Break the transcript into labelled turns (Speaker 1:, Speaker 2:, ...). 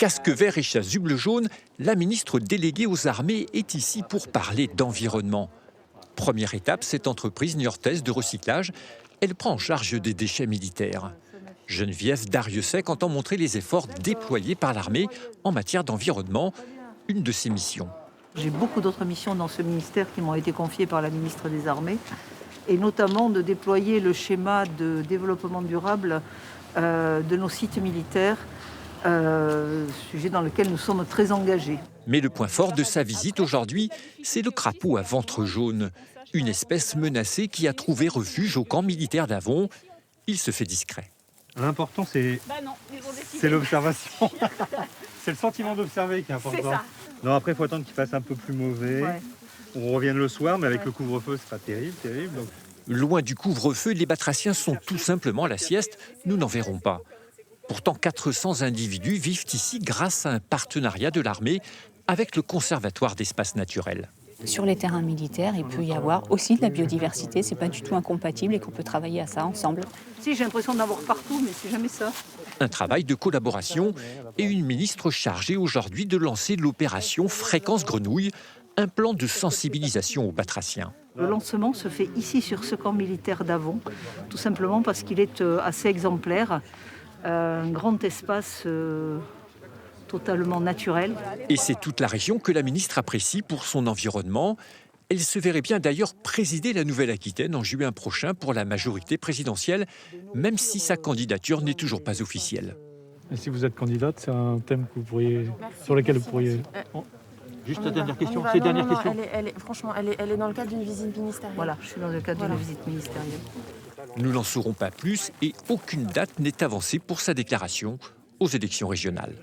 Speaker 1: Casque vert et chasuble jaune, la ministre déléguée aux armées est ici pour parler d'environnement. Première étape, cette entreprise niortaise de recyclage, elle prend en charge des déchets militaires. Geneviève Dariussec entend montrer les efforts déployés par l'armée en matière d'environnement, une de ses missions.
Speaker 2: J'ai beaucoup d'autres missions dans ce ministère qui m'ont été confiées par la ministre des Armées, et notamment de déployer le schéma de développement durable de nos sites militaires, sujet dans lequel nous sommes très engagés.
Speaker 1: Mais le point fort de sa visite aujourd'hui, c'est le crapaud à ventre jaune, une espèce menacée qui a trouvé refuge au camp militaire d'Avon. Il se fait discret.
Speaker 3: L'important, c'est l'observation. C'est le sentiment d'observer qui est important. Non, après, il faut attendre qu'il fasse un peu plus mauvais. Ouais. On revienne le soir, mais avec le couvre-feu, c'est pas terrible. Donc...
Speaker 1: Loin du couvre-feu, les batraciens sont tout simplement à la sieste. Nous n'en verrons pas. Pourtant, 400 individus vivent ici grâce à un partenariat de l'armée avec le Conservatoire d'espaces naturels.
Speaker 4: Sur les terrains militaires, il peut y avoir aussi de la biodiversité. C'est pas du tout incompatible et qu'on peut travailler à ça ensemble.
Speaker 2: Si, j'ai l'impression d'en avoir partout, mais c'est jamais ça.
Speaker 1: Un travail de collaboration et une ministre chargée aujourd'hui de lancer l'opération Fréquence Grenouille, un plan de sensibilisation aux batraciens.
Speaker 2: Le lancement se fait ici sur ce camp militaire d'Avon, tout simplement parce qu'il est assez exemplaire. Un grand espace totalement naturel.
Speaker 1: Et c'est toute la région que la ministre apprécie pour son environnement. Elle se verrait bien d'ailleurs présider la Nouvelle-Aquitaine en juin prochain pour la majorité présidentielle, même si sa candidature n'est toujours pas officielle.
Speaker 5: Et si vous êtes candidate, c'est un thème que sur lequel vous pourriez...
Speaker 6: Juste la dernière question. Franchement, elle est dans le cadre d'une visite ministérielle.
Speaker 2: Voilà, je suis dans le cadre d'une visite ministérielle.
Speaker 1: Nous n'en saurons pas plus et aucune date n'est avancée pour sa déclaration aux élections régionales.